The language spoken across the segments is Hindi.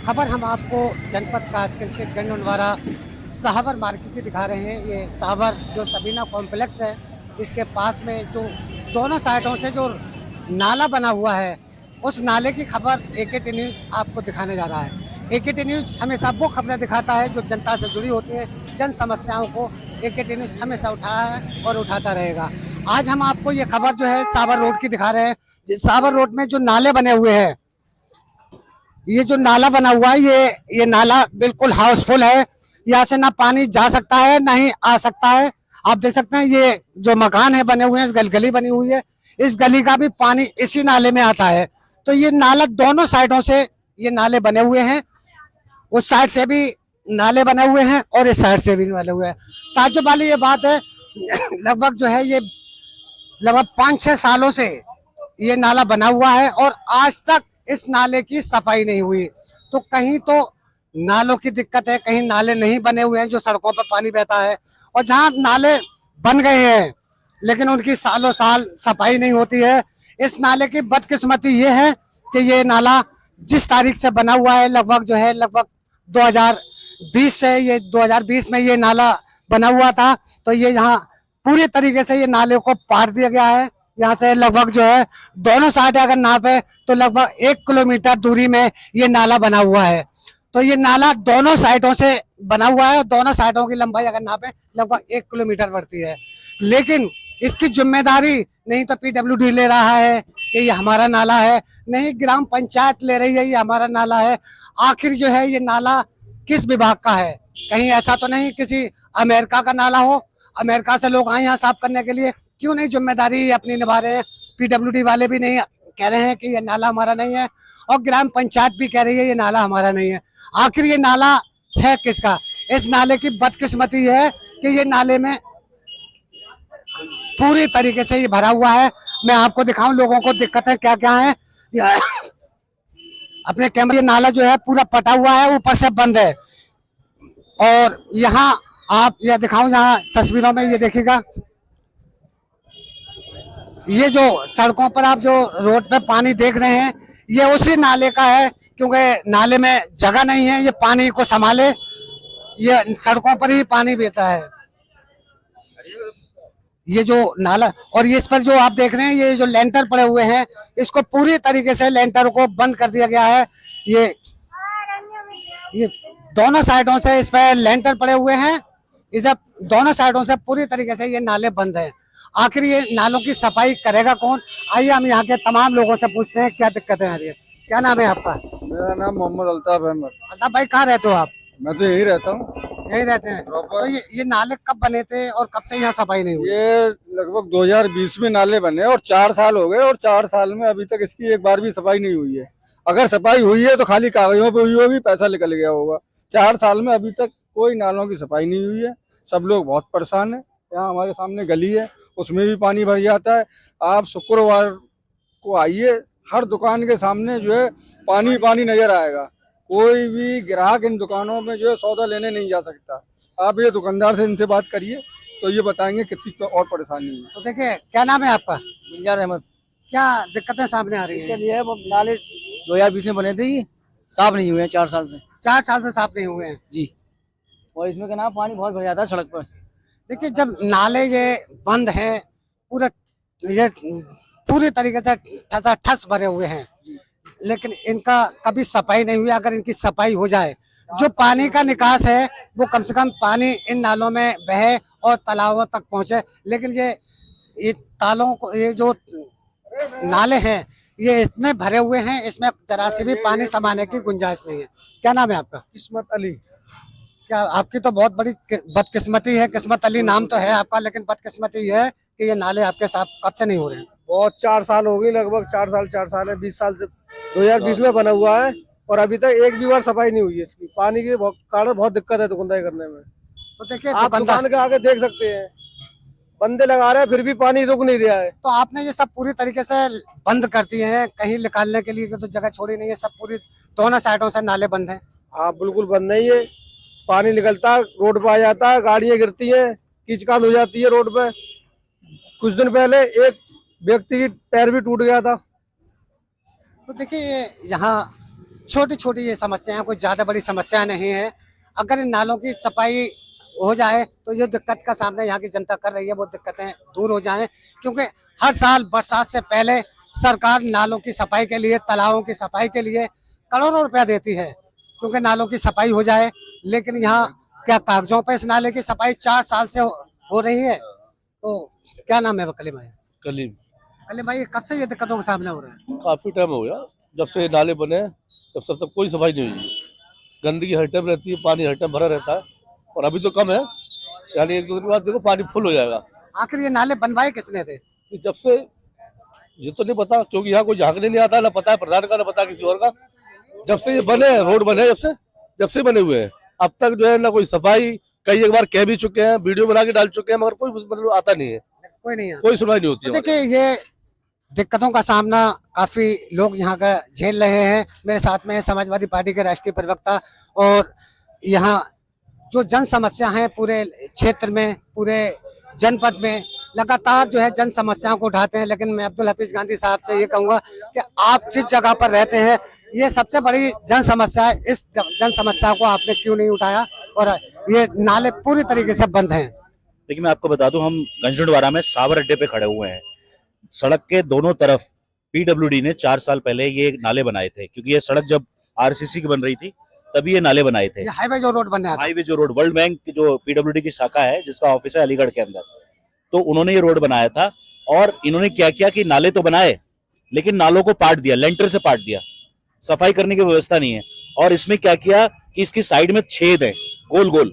खबर हम आपको जनपद कासगंज के गंडोनवारा सहावर मार्केट की दिखा रहे हैं। ये सहावर जो सबीना कॉम्प्लेक्स है, इसके पास में जो दोनों साइडों से जो नाला बना हुआ है, उस नाले की खबर एकेटी न्यूज़ आपको दिखाने जा रहा है। एकेटी न्यूज़ हमेशा वो खबरें दिखाता है जो जनता से जुड़ी होती है। जन समस्याओं को एकेटी न्यूज़ हमेशा उठाया है और उठाता रहेगा। आज हम आपको ये खबर जो है सहावर रोड की दिखा रहे हैं। सहावर रोड में जो नाले बने हुए हैं, ये जो नाला बना हुआ है, ये नाला बिल्कुल हाउसफुल है। यहाँ से ना पानी जा सकता है ना ही आ सकता है। आप देख सकते हैं ये जो मकान है बने हुए हैं, इस गली बनी हुई है, इस गली का भी पानी इसी नाले में आता है। तो ये नाला दोनों साइडों से ये नाले बने हुए हैं। उस साइड से भी नाले बने हुए हैं और इस साइड से भी बने हुए हैं। ताज्जुब वाली ये बात है, लगभग जो है ये लगभग 5-6 सालों से ये नाला बना हुआ है और आज तक इस नाले की सफाई नहीं हुई। तो कहीं तो नालों की दिक्कत है, कहीं नाले नहीं बने हुए हैं जो सड़कों पर पानी बहता है, और जहां नाले बन गए हैं लेकिन उनकी सालों साल सफाई नहीं होती है। इस नाले की बदकिस्मती ये है कि ये नाला जिस तारीख से बना हुआ है, लगभग 2020 से, ये 2020 में ये नाला बना हुआ था। तो ये यहाँ पूरी तरीके से ये नाले को पार दिया गया है। यहाँ से लगभग जो है दोनों साइड अगर नापे तो लगभग 1 किलोमीटर दूरी में ये नाला बना हुआ है। तो ये नाला दोनों साइडों से बना हुआ है और दोनों साइडों की लंबाई अगर नापे लगभग 1 किलोमीटर बढ़ती है। लेकिन इसकी जिम्मेदारी नहीं तो पीडब्ल्यूडी ले रहा है कि ये हमारा नाला है, नहीं ग्राम पंचायत ले रही है ये हमारा नाला है। आखिर जो है ये नाला किस विभाग का है? कहीं ऐसा तो नहीं किसी अमेरिका का नाला हो, अमेरिका से लोग आए यहाँ साफ करने के लिए? क्यों नहीं जिम्मेदारी अपनी निभा रहे हैं? पीडब्ल्यूडी वाले भी नहीं कह रहे हैं कि ये नाला हमारा नहीं है और ग्राम पंचायत भी कह रही है ये नाला हमारा नहीं है। आखिर ये नाला है किसका? इस नाले की बदकिस्मती है कि ये नाले में पूरी तरीके से ये भरा हुआ है। मैं आपको दिखाऊं लोगों को दिक्कतें क्या क्या है। अपने कैमरे, ये नाला जो है पूरा पटा हुआ है, ऊपर से बंद है। और यहाँ आप यह दिखाऊं, यहाँ तस्वीरों में ये देखिएगा, ये जो सड़कों पर आप जो रोड पे पानी देख रहे हैं ये उसी नाले का है, क्योंकि नाले में जगह नहीं है ये पानी को संभाले, ये सड़कों पर ही पानी बहता है ये जो नाला। और ये इस पर जो आप देख रहे हैं ये जो लेंटर पड़े हुए हैं, इसको पूरी तरीके से लेंटर को बंद कर दिया गया है। ये दोनों साइडों से इस पर लेंटर पड़े हुए हैं, इस दोनों साइडों से पूरी तरीके से ये नाले बंद हैं। आखिर ये नालों की सफाई करेगा कौन? आइए हम यहाँ के तमाम लोगों से पूछते हैं क्या दिक्कतें आ रही है। क्या नाम है आपका? मेरा नाम मोहम्मद अल्ताफ अहमद। अल्ताफ भाई, कहाँ रहते हो आप? मैं तो यही रहता हूँ। यही रहते हैं। तो ये नाले कब बने थे और कब से यहाँ सफाई नहीं हुई? ये लगभग 2020 में नाले बने और 4 साल हो गए और 4 साल में अभी तक इसकी एक बार भी सफाई नहीं हुई है। अगर सफाई हुई है तो खाली कागजों पे हुई होगी, पैसा निकल गया होगा। 4 साल में अभी तक कोई नालों की सफाई नहीं हुई है। सब लोग बहुत परेशान है। यहाँ हमारे सामने गली है, उसमें भी पानी भर जाता है। आप शुक्रवार को आइए, हर दुकान के सामने जो है पानी पानी नजर आएगा। कोई भी ग्राहक इन दुकानों में जो है सौदा लेने नहीं जा सकता। आप ये दुकानदार से इनसे बात करिए तो ये बताएंगे कितनी और परेशानी है। तो देखिए, क्या नाम है आपका? गुलजार अहमद। क्या दिक्कतें सामने आ रही है? ये नाले 2020 में बने थे, ये साफ नहीं हुए हैं 4 साल से। 4 साल से साफ नहीं हुए हैं जी। और इसमें क्या नाम पानी बहुत भर जाता है सड़क पर। देखिए, जब नाले ये बंद हैं, ये पूरी तरीके से ठस भरे हुए हैं, लेकिन इनका कभी सफाई नहीं हुई। अगर इनकी सफाई हो जाए, जो पानी का निकास है वो कम से कम पानी इन नालों में बहे और तालाबों तक पहुंचे। लेकिन ये तालों को, ये जो नाले हैं ये इतने भरे हुए हैं, इसमें जरा से भी पानी समाने की गुंजाइश नहीं है। क्या नाम है आपका? किस्मत अली। क्या आपकी तो बहुत बड़ी बदकिस्मती है। किस्मत अली नाम तो है आपका, लेकिन बदकिस्मती है कि ये नाले आपके साथ कब से नहीं हो रहे हैं? बहुत 4 साल हो गई, लगभग 4 साल है। 20 साल से 2020 में बना हुआ है और अभी तक एक भी बार सफाई नहीं हुई है। इसकी पानी की कारण बहुत दिक्कत है दुकानदारी करने में। तो देखिए, आप दुकान के आगे देख सकते हैं, बंदे लगा रहे हैं फिर भी पानी रुक नहीं रहा है। तो आपने ये सब पूरी तरीके से बंद कर दिए हैं, कहीं निकालने के लिए तो जगह छोड़ी नहीं है। सब पूरी दोनों साइडों से नाले बंद हैं। हाँ, बिल्कुल बंद नहीं है। पानी निकलता है, रोड पे आ जाता है, गाड़ियां गिरती हैं, कीचकांद हो जाती है रोड पे। कुछ दिन पहले एक व्यक्ति की पैर भी टूट गया था। तो देखिए, यहाँ छोटी छोटी ये समस्याएं, कोई ज़्यादा बड़ी समस्या नहीं है। अगर इन नालों की सफाई हो जाए तो जो दिक्कत का सामना यहाँ की जनता कर रही है वो दिक्कतें दूर हो जाएं, क्योंकि हर साल बरसात से पहले सरकार नालों की सफाई के लिए, तालाबों की सफाई के लिए करोड़ों रुपया देती है, क्योंकि नालों की सफाई हो जाए। लेकिन यहाँ क्या कागजों पर इस नाले की सफाई 4 साल से हो रही है। तो क्या नाम है कलीम भाई? कलीम। कलीम भाई, कब से ये दिक्कतों का सामना हो रहा है? काफी टाइम हो गया जब से ये नाले बने हैं, तब तक कोई सफाई नहीं हुई है। गंदगी हर टाइम रहती है, पानी हर टाइम भरा रहता है, और अभी तो कम है, यानी 1-2 दिन के बाद देखो पानी फुल हो जाएगा। आखिर ये नाले बनवाए किसने थे? कि जब से ये तो नहीं पता, क्योंकि यहाँ कोई झांकने नहीं आता, ना पता है प्रधान का, ना पता किसी और का। जब से ये बने हैं, रोड बने, जब से बने हुए हैं, अब तक जो है ना कोई सफाई, कई एक बार कह भी चुके हैं, वीडियो बना के डाल चुके हैं, मगर कोई मतलब आता नहीं है, कोई नहीं है। कोई सुनवाई नहीं होती है। देखिए, ये दिक्कतों का सामना काफी लोग यहाँ का झेल रहे हैं। मेरे साथ में है समाजवादी पार्टी के राष्ट्रीय प्रवक्ता, और यहाँ जो जन समस्या है पूरे क्षेत्र में, पूरे जनपद में लगातार जो है जन समस्याओं को उठाते हैं। लेकिन मैं अब्दुल हफीज गांधी साहब से ये कहूँगा कि आप जिस जगह पर रहते हैं, ये सबसे बड़ी जन समस्या है, इस जन समस्या को आपने क्यों नहीं उठाया? और ये नाले पूरी तरीके से बंद हैं। देखिए, मैं आपको बता दूं, हम गंजडवाड़ा में सावर अड्डे पे खड़े हुए हैं। सड़क के दोनों तरफ पीडब्ल्यूडी ने 4 साल पहले ये नाले बनाए थे, क्योंकि ये सड़क जब आरसीसी की बन रही थी तभी ये नाले बनाए थे। ये हाईवे जो रोड बन रहा था, हाईवे जो रोड, वर्ल्ड बैंक की जो पीडब्ल्यूडी की शाखा है, जिसका ऑफिस है अलीगढ़ के अंदर, तो उन्होंने ये रोड बनाया था। और इन्होंने क्या किया कि नाले तो बनाए, लेकिन नालों को पाट दिया, लेंटर से पाट दिया, सफाई करने की व्यवस्था नहीं है। और इसमें क्या किया कि इसकी साइड में छेद है गोल गोल,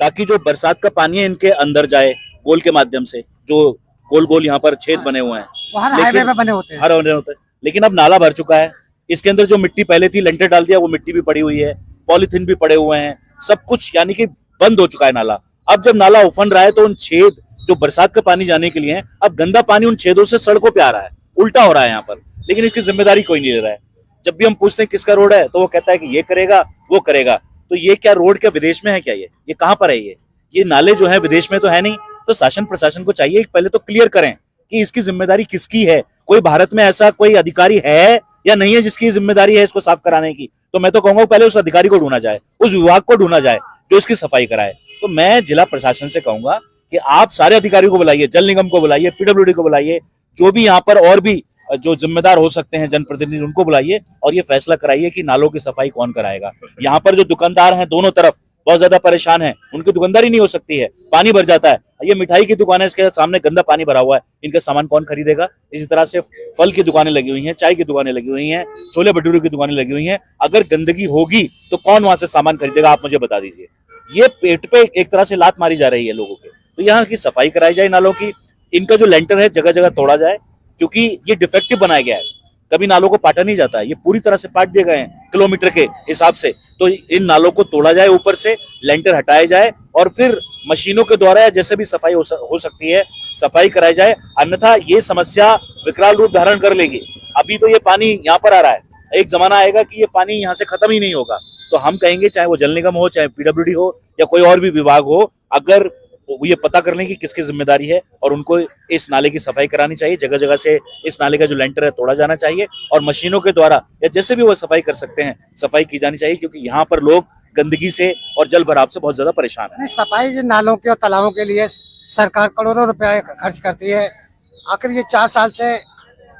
ताकि जो बरसात का पानी है इनके अंदर जाए गोल के माध्यम से। जो गोल गोल यहाँ पर छेद बने हुए हैं, वो हर हाईवे पे बने होते हैं। हर होने होते हैं। लेकिन अब नाला भर चुका है, इसके अंदर जो मिट्टी पहले थी, लेंटर डाल दिया, वो मिट्टी भी पड़ी हुई है, पॉलीथीन भी पड़े हुए हैं, सब कुछ, यानी कि बंद हो चुका है नाला। अब जब नाला उफन रहा है तो उन छेद जो बरसात का पानी जाने के लिए है, अब गंदा पानी उन छेदों से सड़कों पे आ रहा है, उल्टा हो रहा है यहाँ पर। लेकिन इसकी जिम्मेदारी कोई नहीं ले रहा है। जब भी हम पूछते हैं किसका रोड है, तो वो कहता है कि ये करेगा, वो करेगा। तो ये क्या रोड क्या विदेश में है क्या? ये कहाँ पर है? ये नाले जो है विदेश में तो है नहीं। तो शासन प्रशासन को चाहिए पहले तो क्लियर करें कि इसकी जिम्मेदारी किसकी है। कोई भारत में ऐसा कोई अधिकारी है या नहीं है जिसकी जिम्मेदारी है इसको साफ कराने की? तो मैं तो कहूंगा पहले उस अधिकारी को ढूंढा जाए, उस विभाग को ढूंढा जाए जो इसकी सफाई कराए। तो मैं जिला प्रशासन से कहूंगा कि आप सारे अधिकारियों को बुलाइए, जल निगम को बुलाइए, पीडब्ल्यूडी को बुलाइए, जो भी यहाँ पर और भी जो जिम्मेदार हो सकते हैं जनप्रतिनिधि, उनको बुलाइए और ये फैसला कराइए कि नालों की सफाई कौन कराएगा। यहाँ पर जो दुकानदार हैं दोनों तरफ बहुत ज्यादा परेशान हैं, उनकी दुकानदारी नहीं हो सकती है, पानी भर जाता है। ये मिठाई की दुकान है, इसके सामने गंदा पानी भरा हुआ है, इनका सामान कौन खरीदेगा? इसी तरह से फल की दुकानें लगी हुई हैं, चाय की दुकानें लगी हुई हैं, छोले भटूरे की दुकानें लगी हुई हैं। अगर गंदगी होगी तो कौन वहां से सामान खरीदेगा? आप मुझे बता दीजिए। ये पेट पे एक तरह से लात मारी जा रही है लोगों के। तो यहाँ की सफाई कराई जाए नालों की, इनका जो लेंटर है जगह जगह तोड़ा जाए, क्योंकि ये डिफेक्टिव बनाया गया है, कभी नालों को पाटा नहीं जाता है, ये पूरी तरह से पाट दिए गए हैं किलोमीटर के हिसाब से। तो इन नालों को तोड़ा जाए, ऊपर से लेंटर हटाया जाए और फिर मशीनों के द्वारा या जैसे भी सफाई हो सकती है सफाई कराई जाए। अन्यथा ये समस्या विकराल रूप धारण कर लेगी। अभी तो ये पानी यहाँ पर आ रहा है, एक जमाना आएगा कि ये पानी यहाँ से खत्म ही नहीं होगा। तो हम कहेंगे, चाहे वो जल निगम हो, चाहे पीडब्ल्यूडी हो या कोई और भी विभाग हो, अगर ये पता कर लें कि किसकी जिम्मेदारी है और उनको इस नाले की सफाई करानी चाहिए। जगह जगह से इस नाले का जो लेंटर है तोड़ा जाना चाहिए और मशीनों के द्वारा या जैसे भी वो सफाई कर सकते हैं सफाई की जानी चाहिए, क्योंकि यहाँ पर लोग गंदगी से और जल भराव से बहुत ज्यादा परेशान है। सफाई नालों के और तालाबों के लिए सरकार करोड़ों रुपए खर्च करती है। आखिर ये 4 साल से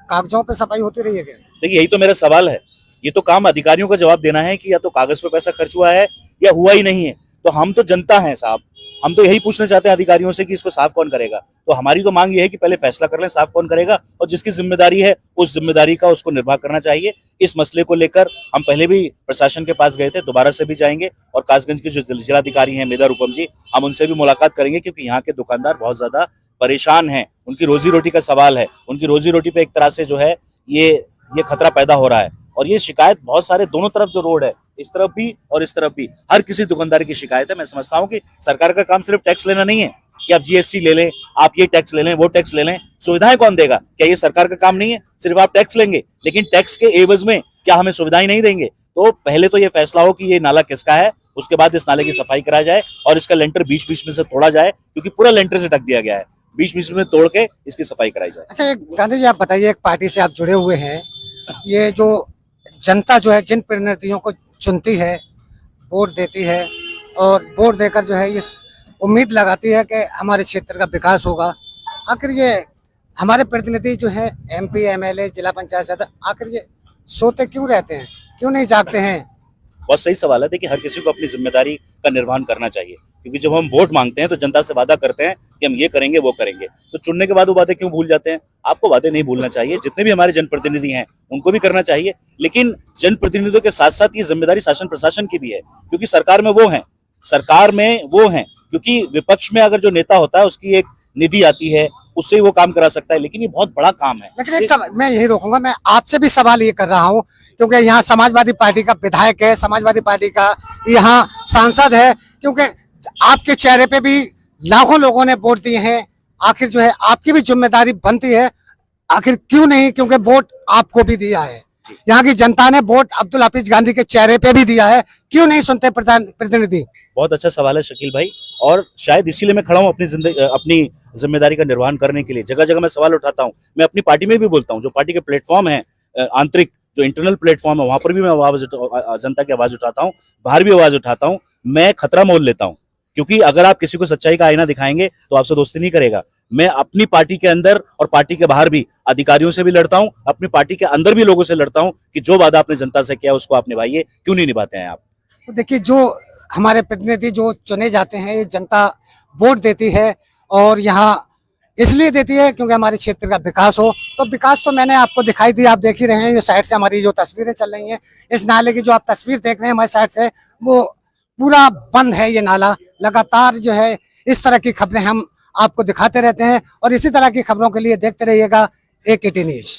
कागजों पे सफाई होती रही है क्या? देखिए, यही तो मेरा सवाल है। ये तो काम अधिकारियों का जवाब देना है कि या तो कागज पे पैसा खर्च हुआ है या हुआ ही नहीं है। तो हम तो जनता हैं साहब, हम तो यही पूछना चाहते हैं अधिकारियों से कि इसको साफ कौन करेगा। तो हमारी तो मांग ये है कि पहले फैसला कर लें साफ कौन करेगा, और जिसकी जिम्मेदारी है उस जिम्मेदारी का उसको निर्वाह करना चाहिए। इस मसले को लेकर हम पहले भी प्रशासन के पास गए थे, दोबारा से भी जाएंगे, और कासगंज के जो जिलाधिकारी हैं मेधा रूपम जी, हम उनसे भी मुलाकात करेंगे, क्योंकि यहाँ के दुकानदार बहुत ज्यादा परेशान हैं। उनकी रोजी रोटी का सवाल है, उनकी रोजी रोटी पे एक तरह से जो है ये खतरा पैदा हो रहा है। और ये शिकायत बहुत सारे, दोनों तरफ जो रोड है, इस तरफ भी और इस तरफ भी, हर किसी दुकानदार की शिकायत है। मैं समझता हूँ कि सरकार का काम सिर्फ टैक्स लेना नहीं है कि आप जीएसटी ले लें, आप ये टैक्स ले लें, वो टैक्स ले लें। सुविधाएं कौन देगा? क्या ये सरकार का काम नहीं है? सिर्फ आप टैक्स लेंगे, लेकिन टैक्स के एवज में क्या हमें सुविधाएं नहीं देंगे? तो पहले तो ये फैसला हो कि ये नाला किसका है, उसके बाद इस नाले की सफाई कराई जाए और इसका लेंटर बीच बीच में से तोड़ा जाए, क्योंकि पूरा लेंटर से ढक दिया गया है, बीच बीच में तोड़ के इसकी सफाई कराई जाए। अच्छा, गांधी जी आप बताइए, एक पार्टी से आप जुड़े हुए हैं, ये जो जनता जो है जिन प्रतिनिधियों को चुनती है, वोट देती है और वोट देकर जो है ये उम्मीद लगाती है कि हमारे क्षेत्र का विकास होगा, आखिर ये हमारे प्रतिनिधि जो है MP MLA जिला पंचायत सदस्य आखिर ये सोते क्यों रहते हैं, क्यों नहीं जागते हैं? बहुत सही सवाल है। देखिए, हर किसी को अपनी जिम्मेदारी का निर्वहन करना चाहिए, क्योंकि जब हम वोट मांगते हैं तो जनता से वादा करते हैं कि हम ये करेंगे वो करेंगे, तो चुनने के बाद वो वादे क्यों भूल जाते हैं? आपको वादे नहीं भूलना चाहिए, जितने भी हमारे जनप्रतिनिधि हैं उनको भी करना चाहिए, लेकिन जनप्रतिनिधियों के साथ साथ ये जिम्मेदारी शासन प्रशासन की भी है, क्योंकि सरकार में वो हैं, क्योंकि विपक्ष में अगर जो नेता होता है उसकी एक निधि आती है, उससे वो काम करा सकता है, लेकिन ये बहुत बड़ा काम है। लेकिन मैं यही रोकूंगा, मैं आपसे भी सवाल ये कर रहा हूँ क्योंकि यहाँ समाजवादी पार्टी का विधायक है, समाजवादी पार्टी का यहाँ सांसद है, क्योंकि आपके चेहरे पे भी लाखों लोगों ने वोट दिए हैं, आखिर जो है आपकी भी जिम्मेदारी बनती है, आखिर क्यों नहीं? क्योंकि वोट आपको भी दिया है, यहाँ की जनता ने वोट अब्दुल हाफिज गांधी के चेहरे पे भी दिया है, क्यों नहीं सुनते प्रतिनिधि? बहुत अच्छा सवाल है शकील भाई, और शायद इसीलिए मैं खड़ा हूँ अपनी जिम्मेदारी का निर्वहन करने के लिए। जगह जगह मैं सवाल उठाता हूँ, मैं अपनी पार्टी में भी बोलता हूँ, जो पार्टी के प्लेटफॉर्म है, आंतरिक जो इंटरनल प्लेटफॉर्म है, वहां पर भी मैं जनता की आवाज उठाता हूँ, बाहर भी आवाज उठाता हूँ। मैं खतरा मोल लेता हूँ, क्योंकि अगर आप किसी को सच्चाई का आईना दिखाएंगे तो आपसे दोस्ती नहीं करेगा। मैं अपनी पार्टी के अंदर और पार्टी के बाहर भी अधिकारियों से भी लड़ता हूँ, अपनी पार्टी के अंदर भी लोगों से लड़ता हूँ कि जो वादा आपने जनता से किया उसको आप निभाइए, क्यों नहीं निभाते हैं आप? तो देखिए, जो हमारे प्रतिनिधि जो चुने जाते हैं, ये जनता वोट देती है और यहाँ इसलिए देती है क्योंकि हमारे क्षेत्र का विकास हो। तो विकास तो मैंने आपको दिखाई दी, आप देख ही रहे हैं, ये साइड से हमारी जो तस्वीरें चल रही हैं, इस नाले की जो आप तस्वीर देख रहे हैं हमारी साइड से, वो पूरा बंद है ये नाला। लगातार जो है इस तरह की खबरें हम आपको दिखाते रहते हैं और इसी तरह की खबरों के लिए देखते रहिएगा AKT न्यूज़।